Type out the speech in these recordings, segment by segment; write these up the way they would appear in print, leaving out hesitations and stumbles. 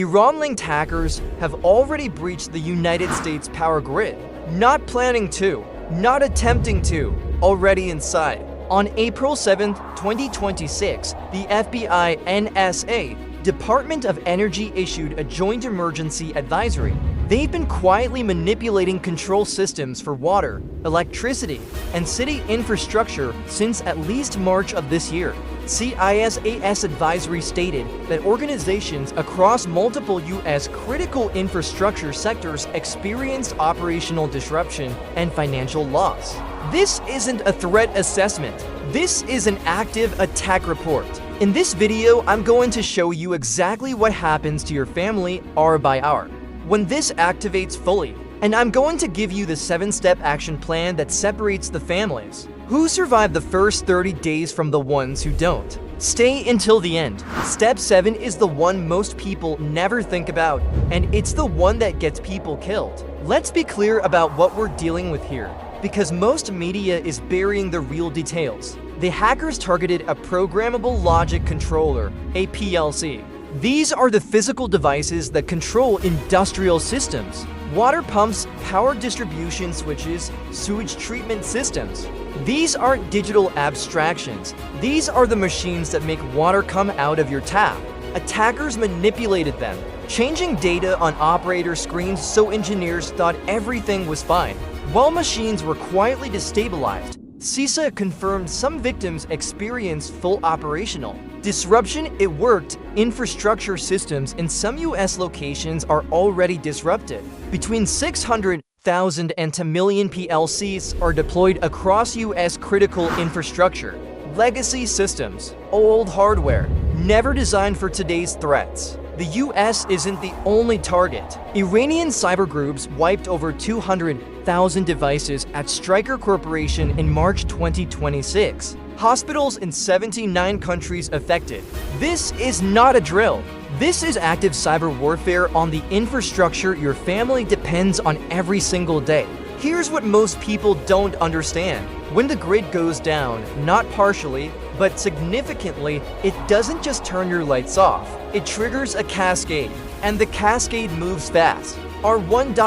Iran-linked hackers have already breached the United States power grid. Not planning to, not attempting to, already inside. On April 7, 2026, the FBI NSA, Department of Energy issued a joint emergency advisory. They've been quietly manipulating control systems for water, electricity, and city infrastructure since at least March of this year. CISA's advisory stated that organizations across multiple U.S. critical infrastructure sectors experienced operational disruption and financial loss. This isn't a threat assessment. This is an active attack report. In this video, I'm going to show you exactly what happens to your family hour by hour when this activates fully, and I'm going to give you the 7-step action plan that separates the families who survive the first 30 days from the ones who don't. Stay until the end. Step 7 is the one most people never think about, and it's the one that gets people killed. Let's be clear about what we're dealing with here, because most media is burying the real details. The hackers targeted a programmable logic controller, a PLC. These are the physical devices that control industrial systems: water pumps, power distribution switches, sewage treatment systems. These aren't digital abstractions. These are the machines that make water come out of your tap. Attackers manipulated them, changing data on operator screens so engineers thought everything was fine, while machines were quietly destabilized. CISA confirmed some victims experienced full operational disruption. It worked. Infrastructure systems in some U.S. locations are already disrupted. Between 600,000 and 2 million PLCs are deployed across U.S. critical infrastructure. Legacy systems, old hardware, never designed for today's threats. The U.S. isn't the only target. Iranian cyber groups wiped over 200,000 devices at Stryker Corporation in March 2026. Hospitals in 79 countries affected. This is not a drill. This is active cyber warfare on the infrastructure your family depends on every single day. Here's what most people don't understand. When the grid goes down, not partially, but significantly, it doesn't just turn your lights off. It triggers a cascade, and the cascade moves fast. Our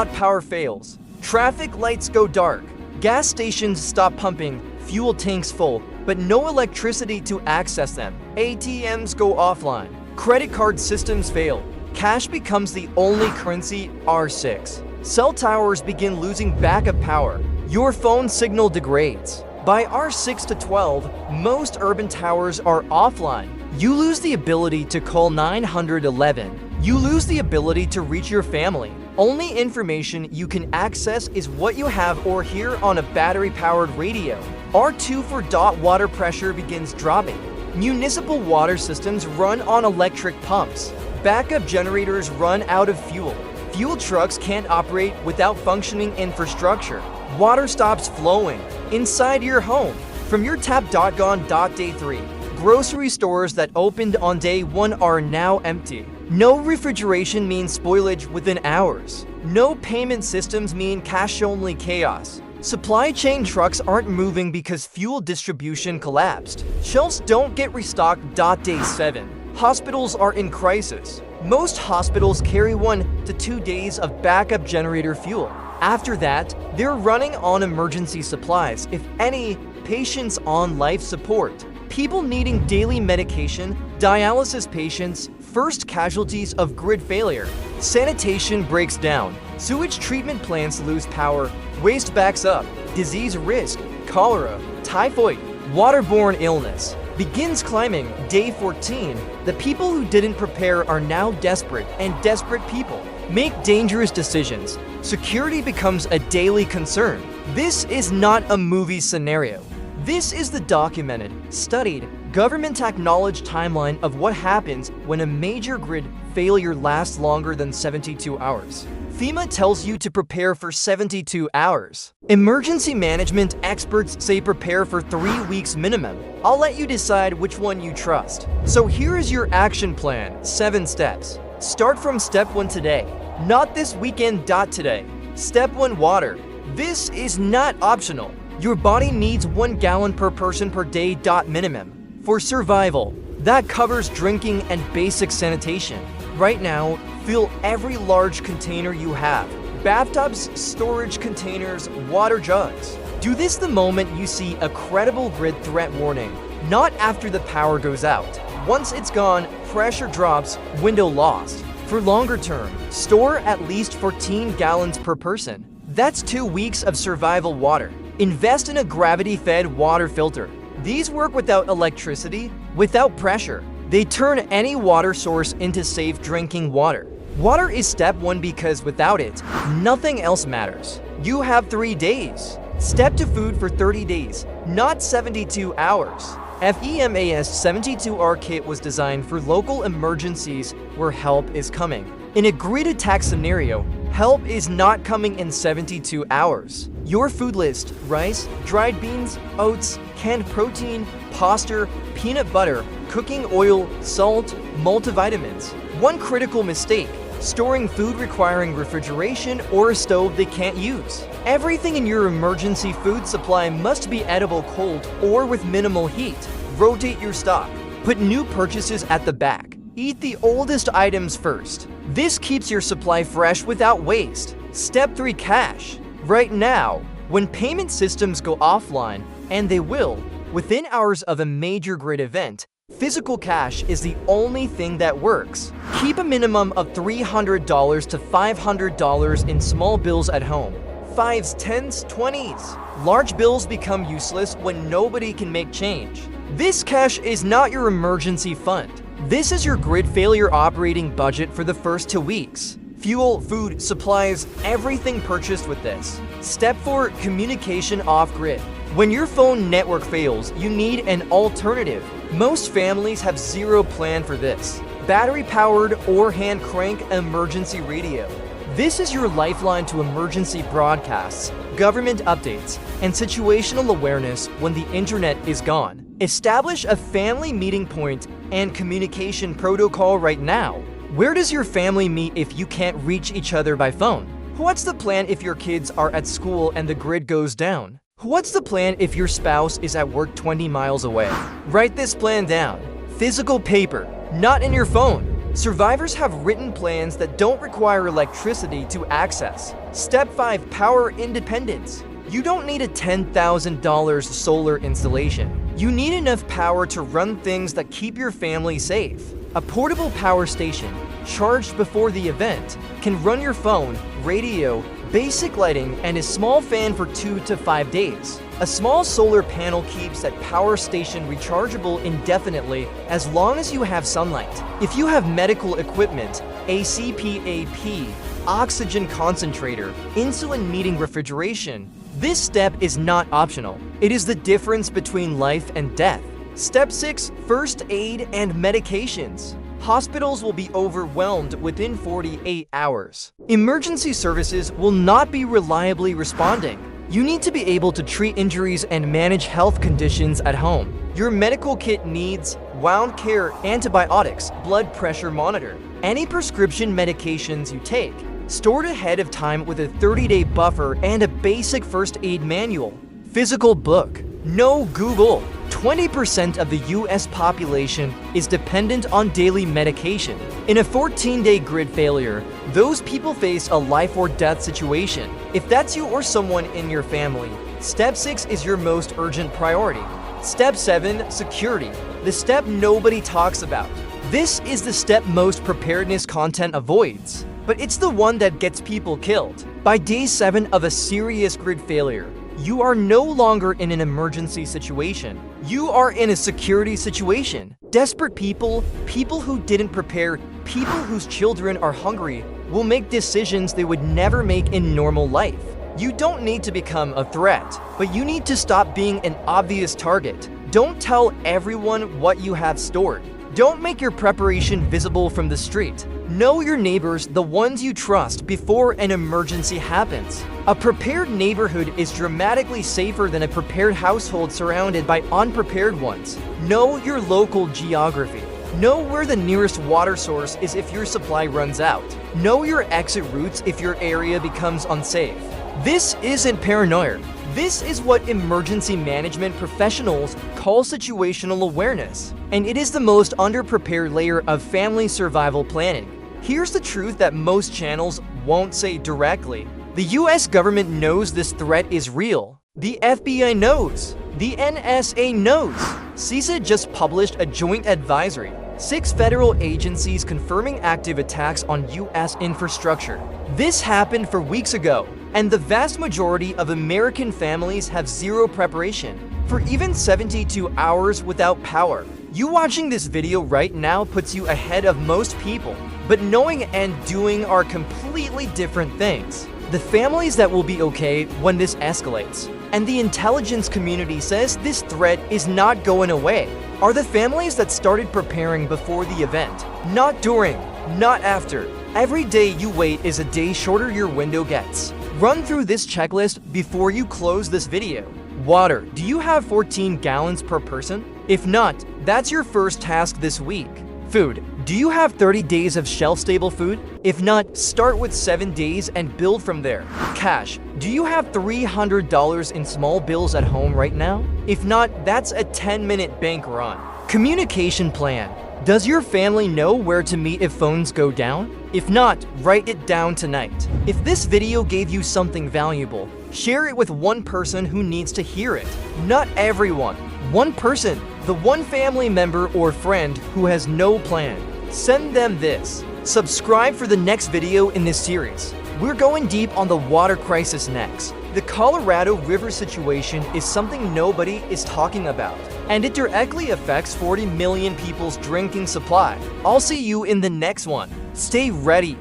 power fails. Traffic lights go dark. Gas stations stop pumping, fuel tanks full, but no electricity to access them. ATMs go offline. Credit card systems fail. Cash becomes the only currency. R6. Cell towers begin losing backup power. Your phone signal degrades. By R6 to 12, most urban towers are offline. You lose the ability to call 911. You lose the ability to reach your family. Only information you can access is what you have or hear on a battery-powered radio. R2 for dot water pressure begins dropping. Municipal water systems run on electric pumps. Backup generators run out of fuel. Fuel trucks can't operate without functioning infrastructure. Water stops flowing inside your home. From your tap. Gone. Day 3. Grocery stores that opened on day 1 are now empty. No refrigeration means spoilage within hours. No payment systems mean cash-only chaos. Supply chain trucks aren't moving because fuel distribution collapsed. Shelves don't get restocked. Day 7. Hospitals are in crisis. Most hospitals carry 1 to 2 days of backup generator fuel. After that, they're running on emergency supplies, if any, patients on life support, people needing daily medication, dialysis patients, first casualties of grid failure. Sanitation breaks down. Sewage treatment plants lose power. Waste backs up. Disease risk, cholera, typhoid, waterborne illness begins climbing. Day 14. The people who didn't prepare are now desperate, and desperate people make dangerous decisions. Security becomes a daily concern. This is not a movie scenario. This is the documented, studied, government-acknowledged timeline of what happens when a major grid failure lasts longer than 72 hours. FEMA tells you to prepare for 72 hours. Emergency management experts say prepare for 3 weeks minimum. I'll let you decide which one you trust. So here is your action plan, 7 steps. Start from step 1 today, not this weekend. Today. Step 1, water. This is not optional. Your body needs 1 gallon per person per day. Minimum. For survival. That covers drinking and basic sanitation. Right now, fill every large container you have. Bathtubs, storage containers, water jugs. Do this the moment you see a credible grid threat warning, not after the power goes out. Once it's gone, pressure drops, window lost. For longer term, store at least 14 gallons per person. That's 2 weeks of survival water. Invest in a gravity-fed water filter. These work without electricity, without pressure. They turn any water source into safe drinking water. Water is step 1 because without it, nothing else matters. You have 3 days. Step to food for 30 days, not 72 hours. FEMA's 72-hour kit was designed for local emergencies where help is coming. In a grid attack scenario, help is not coming in 72 hours. Your food list: rice, dried beans, oats, canned protein, pasta, peanut butter, cooking oil, salt, multivitamins. One critical mistake: storing food requiring refrigeration or a stove they can't use. Everything in your emergency food supply must be edible cold or with minimal heat. Rotate your stock. Put new purchases at the back. Eat the oldest items first. This keeps your supply fresh without waste. Step 3: cash. Right now, when payment systems go offline, and they will, within hours of a major grid event, physical cash is the only thing that works. Keep a minimum of $300 to $500 in small bills at home. 5s, 10s, 20s. Large bills become useless when nobody can make change. This cash is not your emergency fund. This is your grid failure operating budget for the first 2 weeks. Fuel, food, supplies, everything purchased with this. Step 4: communication off-grid. When your phone network fails, you need an alternative. Most families have zero plan for this. Battery-powered or hand-crank emergency radio. This is your lifeline to emergency broadcasts, government updates, and situational awareness when the internet is gone. Establish a family meeting point and communication protocol right now. Where does your family meet if you can't reach each other by phone? What's the plan if your kids are at school and the grid goes down? What's the plan if your spouse is at work 20 miles away? Write this plan down. Physical paper, not in your phone. Survivors have written plans that don't require electricity to access. Step 5: power independence. You don't need a $10,000 solar installation. You need enough power to run things that keep your family safe. A portable power station, charged before the event, can run your phone, radio, basic lighting, and a small fan for 2 to 5 days. A small solar panel keeps that power station rechargeable indefinitely as long as you have sunlight. If you have medical equipment, a CPAP, oxygen concentrator, insulin meeting refrigeration, this step is not optional. It is the difference between life and death. Step 6: first aid and medications. Hospitals will be overwhelmed within 48 hours. Emergency services will not be reliably responding. You need to be able to treat injuries and manage health conditions at home. Your medical kit needs wound care, antibiotics, blood pressure monitor, any prescription medications you take, stored ahead of time with a 30-day buffer and a basic first aid manual. Physical book. No Google. 20% of the US population is dependent on daily medication. In a 14-day grid failure, those people face a life or death situation. If that's you or someone in your family, step 6 is your most urgent priority. Step 7: security. The step nobody talks about. This is the step most preparedness content avoids, but it's the one that gets people killed. By day 7 of a serious grid failure, you are no longer in an emergency situation. You are in a security situation. Desperate people, people who didn't prepare, people whose children are hungry, will make decisions they would never make in normal life. You don't need to become a threat, but you need to stop being an obvious target. Don't tell everyone what you have stored. Don't make your preparation visible from the street. Know your neighbors, the ones you trust, before an emergency happens. A prepared neighborhood is dramatically safer than a prepared household surrounded by unprepared ones. Know your local geography. Know where the nearest water source is if your supply runs out. Know your exit routes if your area becomes unsafe. This isn't paranoia. This is what emergency management professionals call situational awareness, and it is the most underprepared layer of family survival planning. Here's the truth that most channels won't say directly. The US government knows this threat is real. The FBI knows. The NSA knows. CISA just published a joint advisory. 6 federal agencies confirming active attacks on US infrastructure. This happened for weeks ago, and the vast majority of American families have zero preparation for even 72 hours without power. You watching this video right now puts you ahead of most people, but knowing and doing are completely different things. The families that will be okay when this escalates, and the intelligence community says this threat is not going away, are the families that started preparing before the event, not during, not after. Every day you wait is a day shorter your window gets. Run through this checklist before you close this video. Water. Do you have 14 gallons per person? If not, that's your first task this week. Food. Do you have 30 days of shelf-stable food? If not, start with 7 days and build from there. Cash. Do you have $300 in small bills at home right now? If not, that's a 10-minute bank run. Communication plan. Does your family know where to meet if phones go down? If not, write it down tonight. If this video gave you something valuable, share it with one person who needs to hear it. Not everyone. One person, the one family member or friend who has no plan. Send them this. Subscribe for the next video in this series. We're going deep on the water crisis next. The Colorado River situation is something nobody is talking about, and it directly affects 40 million people's drinking supply. I'll see you in the next one. Stay ready.